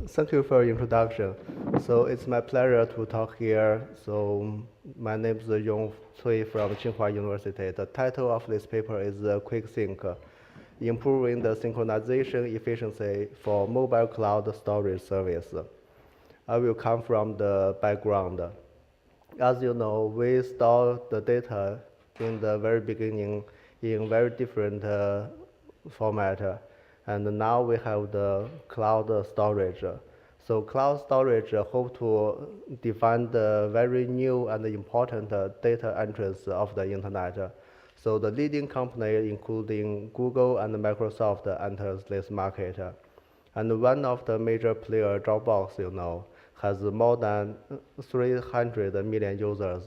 Thank you for your introduction. So it's my pleasure to talk here. So my name is Yong Cui from Tsinghua University. The title of this paper is QuickSync, improving the synchronization efficiency for mobile cloud storage service. I will come from the background. As you know, we store the data in the very beginning in very different format. And now we have the cloud storage. So cloud storage hope to define the very new and important data entrance of the internet. So the leading company, including Google and Microsoft, enters this market. And one of the major players, Dropbox, has more than 300 million users.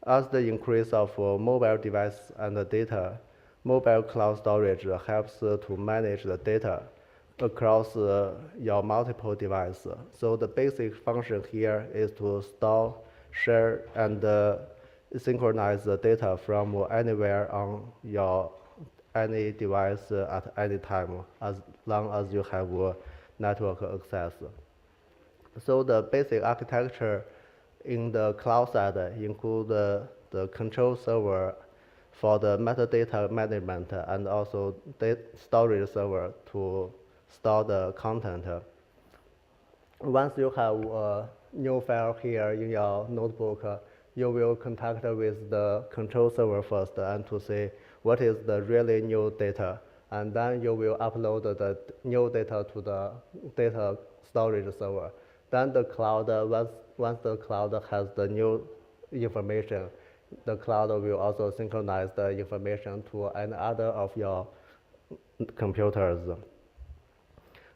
As the increase of mobile device and data, mobile cloud storage helps to manage the data across your multiple devices. So the basic function here is to store, share, and synchronize the data from anywhere on your any device at any time, as long as you have network access. So the basic architecture in the cloud side include the control server for the metadata management and also the storage server to store the content. Once you have a new file here in your notebook, you will contact with the control server first and to see what is the really new data. And then you will upload the new data to the data storage server. Then the cloud, once the cloud has the new information, the cloud will also synchronize the information to another of your computers.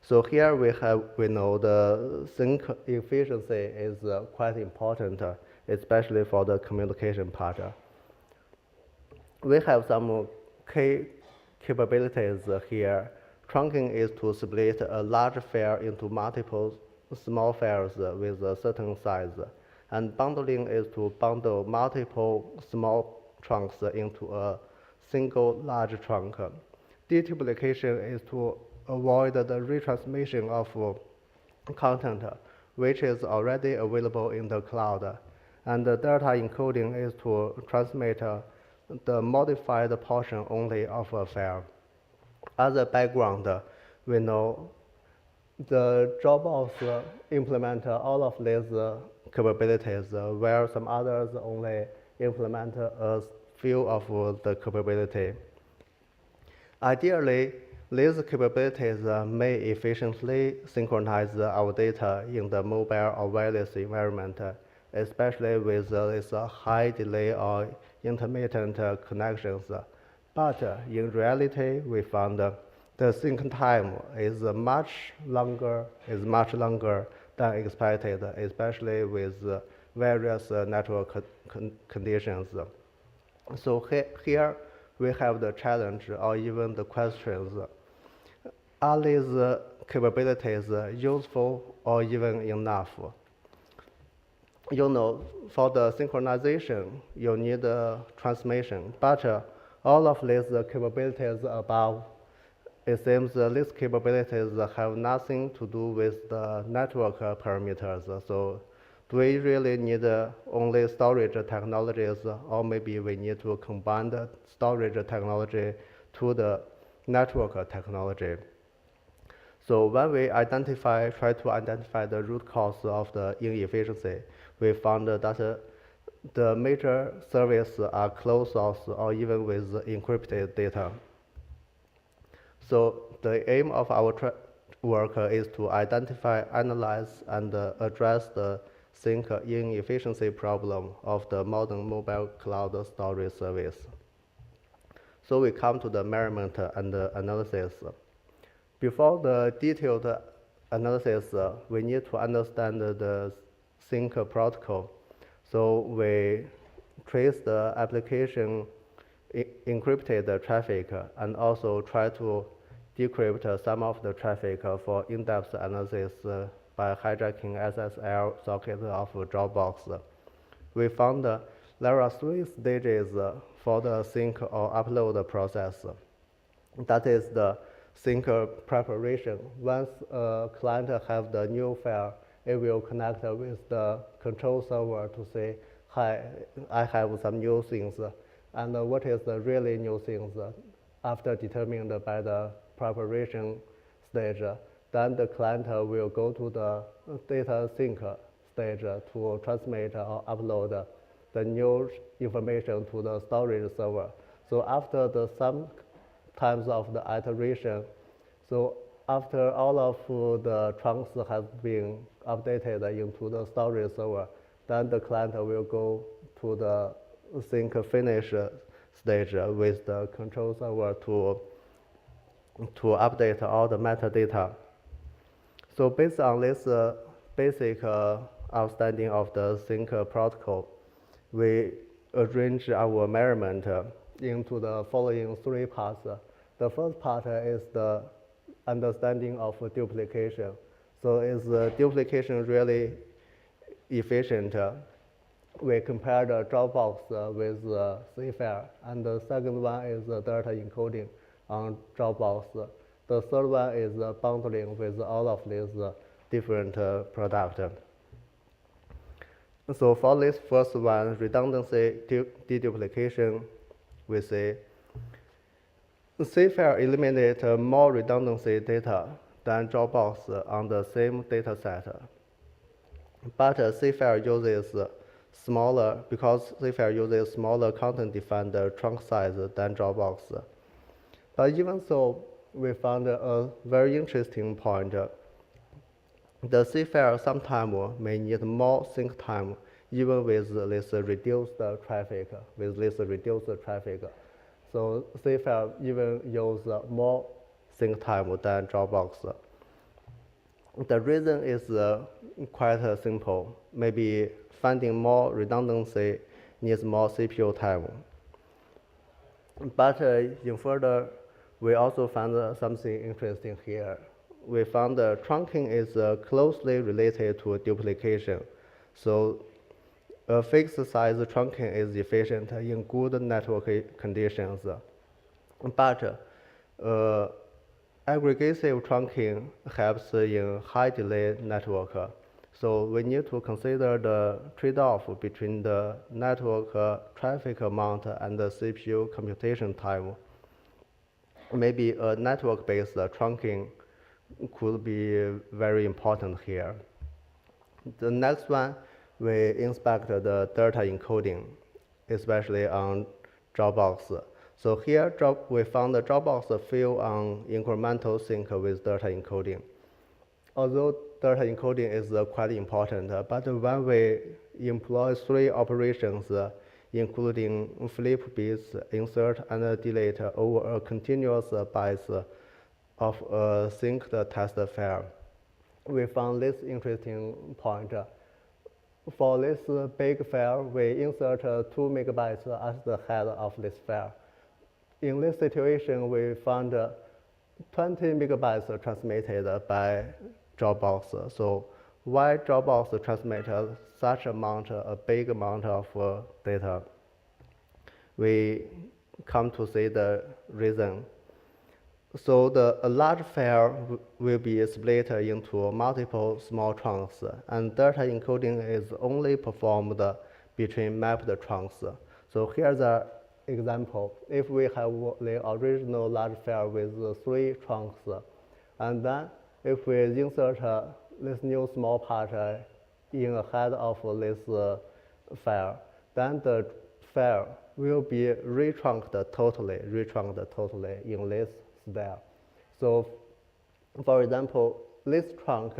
So here we know the sync efficiency is quite important, especially for the communication part. We have some key capabilities here. Trunking is to split a large file into multiple small files with a certain size. And bundling is to bundle multiple small chunks into a single large chunk. Deduplication is to avoid the retransmission of content which is already available in the cloud. And the data encoding is to transmit the modified portion only of a file. As a background, we know the Dropbox implement all of these capabilities, where some others only implement a few of the capability. Ideally, these capabilities may efficiently synchronize our data in the mobile or wireless environment, especially with this high delay or intermittent connections. But in reality, we found the sync time is much longer than expected, especially with various network conditions. So here we have the challenge or even the questions. Are these capabilities useful or even enough? For the synchronization, you need transmission, but all of these capabilities above, it seems these capabilities have nothing to do with the network parameters. So do we really need only storage technologies, or maybe we need to combine the storage technology to the network technology? So when we try to identify the root cause of the inefficiency, we found that the major services are closed source or even with encrypted data. So the aim of our work is to identify, analyze, and address the sync inefficiency problem of the modern mobile cloud storage service. So we come to the measurement and analysis. Before the detailed analysis, we need to understand the sync protocol. So we trace the application encrypted traffic and also try to decrypt some of the traffic for in-depth analysis by hijacking SSL socket of Dropbox. We found there are 3 stages for the sync or upload process. That is the sync preparation. Once a client have the new file, it will connect with the control server to say, hi, I have some new things, and what is the really new things after determined by the preparation stage. Then the client will go to the data sync stage to transmit or upload the new information to the storage server. So after the some times of the iteration, so after all of the trunks have been updated into the storage server, then the client will go to the sync finish stage with the control server to update all the metadata. So based on this basic understanding of the sync protocol, we arrange our measurement into the following three parts. The first part is the understanding of duplication. So is duplication really efficient? We compare the Dropbox with CFAIR, and the second one is the data encoding on Dropbox. The third one is bundling with all of these different products. So for this first one, redundancy deduplication, we say CFAIR eliminates more redundancy data than Dropbox on the same data set. But CFAIR uses smaller, because CFAIR uses smaller content-defined trunk size than Dropbox. But even so, we found a very interesting point. The CFAIR sometimes may need more sync time even with this reduced traffic, So CFAIR even use more sync time than Dropbox. The reason is quite simple. Maybe finding more redundancy needs more CPU time. But in further, we also found something interesting here. We found that trunking is closely related to duplication. So a fixed size trunking is efficient in good network conditions. But aggregative trunking helps in high delay network. So we need to consider the trade-off between the network traffic amount and the CPU computation time. Maybe a network-based trunking could be very important here. The next one, we inspect the data encoding, especially on Dropbox. So here we found the Dropbox fail on incremental sync with data encoding. Although data encoding is quite important, but when we employ three operations, including flip bits, insert, and delete over a continuous bytes of a synced test file, we found this interesting point. For this big file, we insert 2 megabytes as the head of this file. In this situation, we found 20 megabytes transmitted by Dropbox. So why Dropbox transmitted such a big amount of data? We come to see the reason. So a large file will be split into multiple small chunks, and data encoding is only performed between mapped chunks. So here's an example. If we have the original large file with 3 chunks, and then if we insert this new small part in ahead of this file, then the file will be retrunked totally in this style. So, for example, this trunk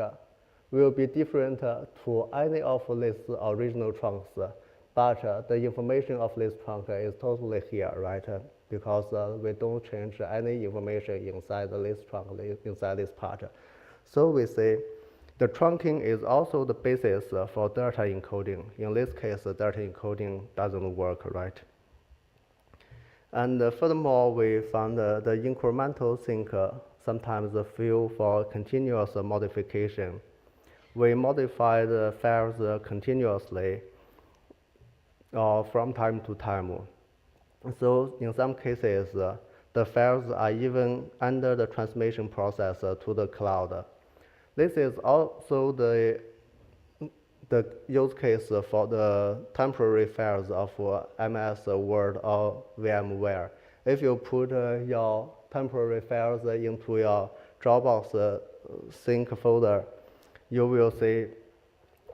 will be different to any of these original trunks, but the information of this trunk is totally here, right? Because we don't change any information inside this trunk, inside this part. So we say the trunking is also the basis for data encoding. In this case, data encoding doesn't work, right? And furthermore, we found the incremental sync sometimes fail for continuous modification. We modify the files continuously or from time to time. So in some cases, the files are even under the transmission process to the cloud. This is also the use case for the temporary files of MS Word or VMware. If you put your temporary files into your Dropbox sync folder, you will see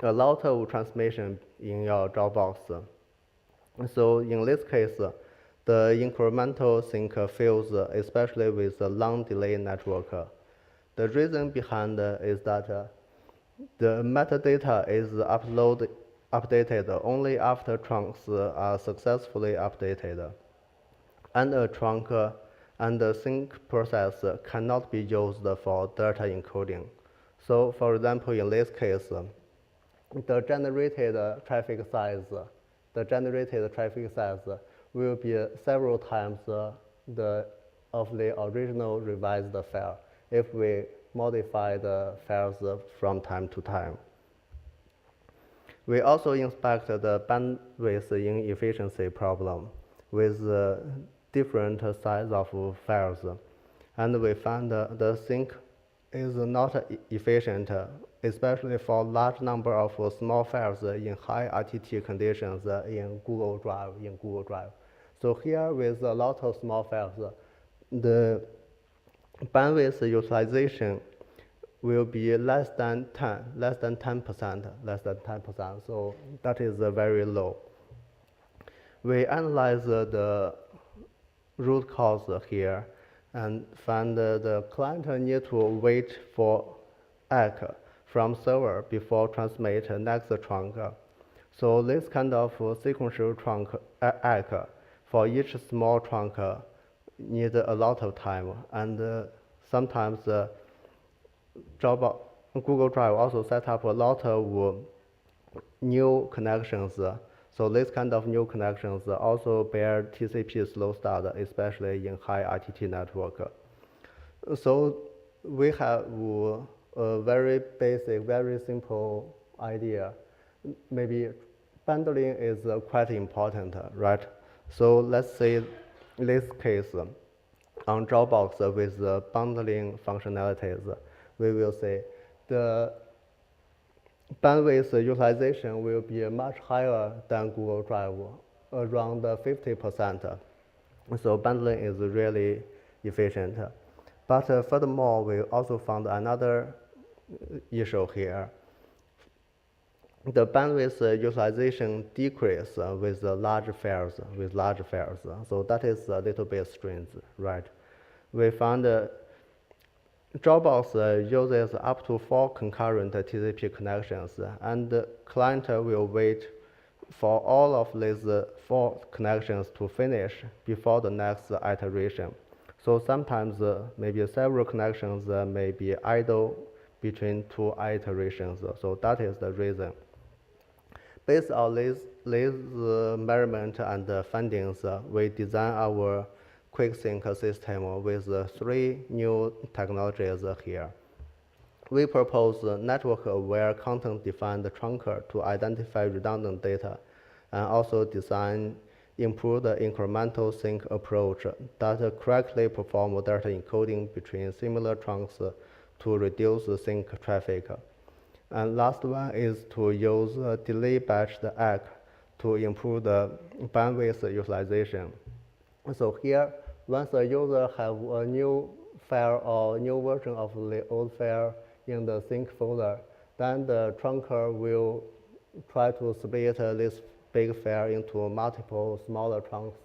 a lot of transmission in your Dropbox. So in this case, the incremental sync fails, especially with the long delay network. The reason behind is that the metadata is updated only after trunks are successfully updated, and a trunk and the sync process cannot be used for data encoding. So, for example, in this case, the generated traffic size will be several times of the original revised file if we modify the files from time to time. We also inspect the bandwidth inefficiency problem with different size of files, and we found the sync is not efficient, especially for large number of small files in high RTT conditions in Google Drive. So here, with a lot of small files, the bandwidth utilization will be less than 10%. So that is very low. We analyze the root cause here and find the client need to wait for ACK from server before transmit next trunk. So this kind of sequential trunk ACK for each small trunk need a lot of time, and sometimes Google Drive also set up a lot of new connections. So this kind of new connections also bear TCP slow start, especially in high RTT network. So we have a very basic, very simple idea. Maybe bundling is quite important, right? So let's say this case on Dropbox with the bundling functionalities, we will say the bandwidth utilization will be much higher than Google Drive, around 50%. So bundling is really efficient. But furthermore, we also found another issue here. The bandwidth utilization decrease with large files, So that is a little bit strange, right? We found Dropbox uses up to 4 concurrent TCP connections, and the client will wait for all of these 4 connections to finish before the next iteration. So sometimes maybe several connections may be idle between 2 iterations. So that is the reason. Based on these measurement and findings, we design our QuickSync system with 3 new technologies here. We propose network-aware content-defined trunker to identify redundant data, and also design improved incremental sync approach that correctly perform data encoding between similar trunks to reduce sync traffic. And last one is to use delay batched ACK to improve the bandwidth utilization. So here, once a user have a new file or new version of the old file in the sync folder, then the trunker will try to split this big file into multiple smaller chunks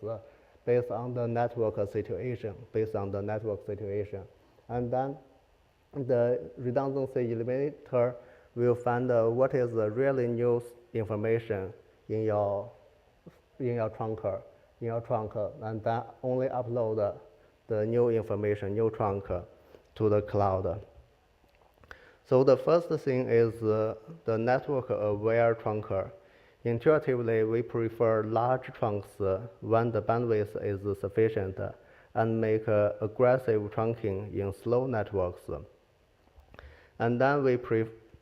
based on the network situation. And then the redundancy eliminator will find what is the really new information in your trunker, and then only upload the new information, new trunk to the cloud. So the first thing is the network-aware trunker. Intuitively, we prefer large trunks when the bandwidth is sufficient and make aggressive trunking in slow networks. And then we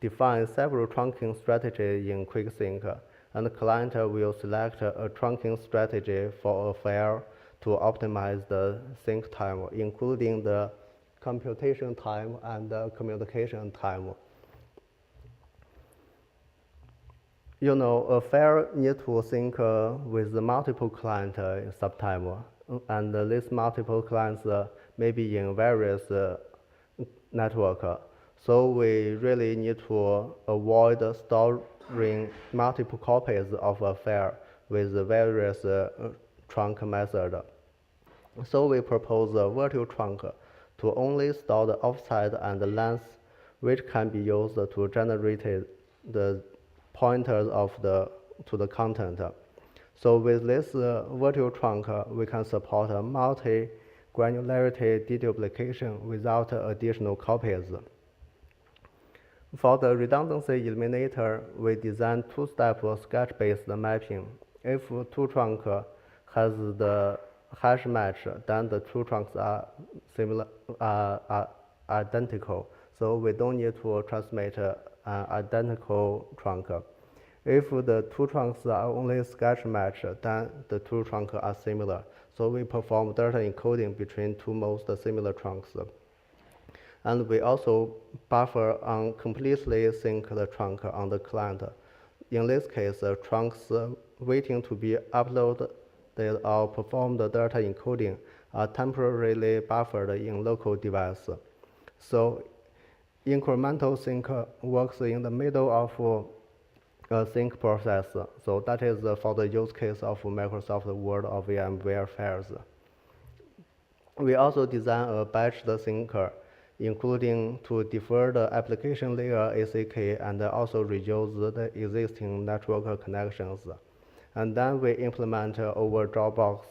define several trunking strategies in QuickSync, and the client will select a trunking strategy for a file to optimize the sync time, including the computation time and the communication time. A file needs to sync with the multiple clients sometime, and these multiple clients may be in various network. So we really need to avoid storing multiple copies of a file with the various trunk method. So we propose a virtual trunk to only store the offset and the length, which can be used to generate the pointers to the content. So with this virtual trunk, we can support a multi-granularity deduplication without additional copies. For the redundancy eliminator, we designed two-step sketch-based mapping. If two trunks has the hash match, then the two trunks are identical. So we don't need to transmit an identical trunk. If the two trunks are only sketch match, then the two trunks are similar. So we perform data encoding between two most similar trunks. And we also buffer on completely sync the trunk on the client. In this case, trunks waiting to be uploaded or perform the data encoding are temporarily buffered in local device. So incremental sync works in the middle of a sync process. So that is for the use case of Microsoft Word or VMware files. We also design a batched syncer, including to defer the application layer ACK and also reuse the existing network connections. And then we implement over Dropbox.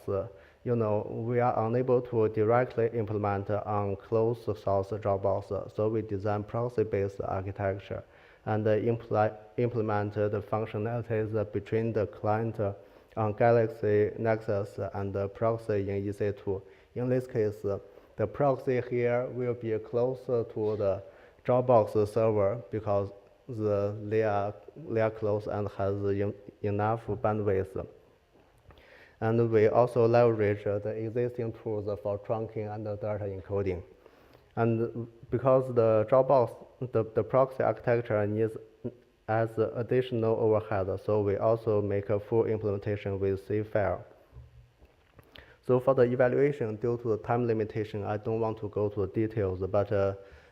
We are unable to directly implement on closed source Dropbox, so we design proxy-based architecture and implement the functionalities between the client on Galaxy Nexus and the proxy in EC2. In this case, the proxy here will be closer to the Dropbox server because they are close and has enough bandwidth. And we also leverage the existing tools for trunking and data encoding. And because the Dropbox, the proxy architecture needs as additional overhead, so we also make a full implementation with C file. So for the evaluation, due to the time limitation, I don't want to go to the details, but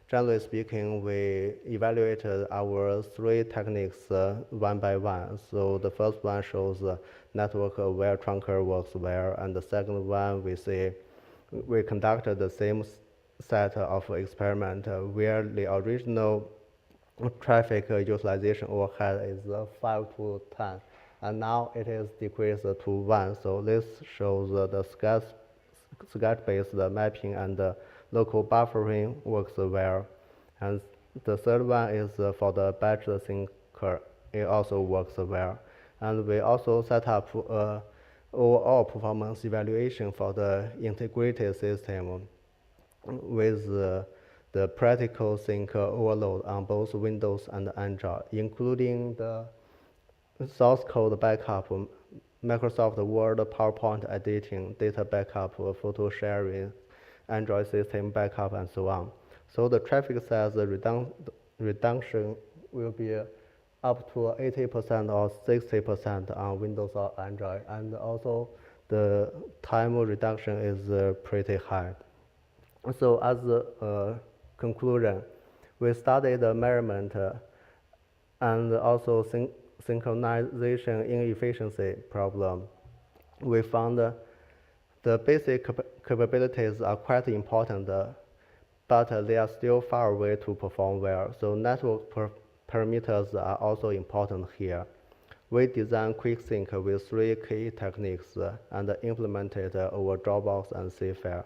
generally speaking, we evaluated our three techniques one by one. So the first one shows network where trunker works well, and the second one we conducted the same set of experiment where the original traffic utilization overhead is 5 to 10. And now it is decreased to 1. So this shows the sketch-based mapping and the local buffering works well. And the third one is for the batch syncer. It also works well. And we also set up overall performance evaluation for the integrated system with the practical sync overload on both Windows and Android, including the source code backup, Microsoft Word, PowerPoint editing, data backup, photo sharing, Android system backup, and so on. So the traffic size reduction will be up to 80% or 60% on Windows or Android, and also the time reduction is pretty high. So as a conclusion, we studied the measurement and also synchronization inefficiency problem. We found the basic capabilities are quite important, but they are still far away to perform well. So network parameters are also important here. We designed QuickSync with 3 key techniques and implemented over Dropbox and C file.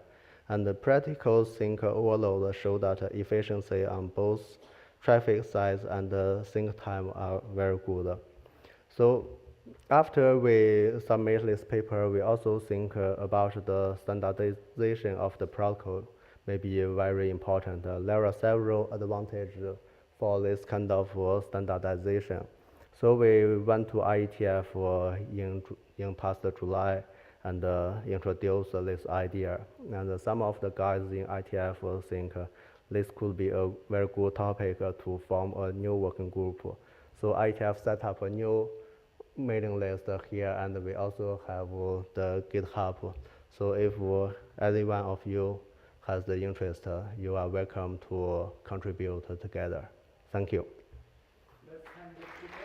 And the practical sync overload showed that efficiency on both traffic size and sync time are very good. So after we submit this paper, we also think about the standardization of the protocol may be very important. There are several advantages for this kind of standardization. So we went to IETF in past July, and introduce this idea. And some of the guys in ITF think this could be a very good topic to form a new working group. So ITF set up a new mailing list here, and we also have the GitHub. So if any one of you has the interest, you are welcome to contribute together. Thank you. Let's hand it to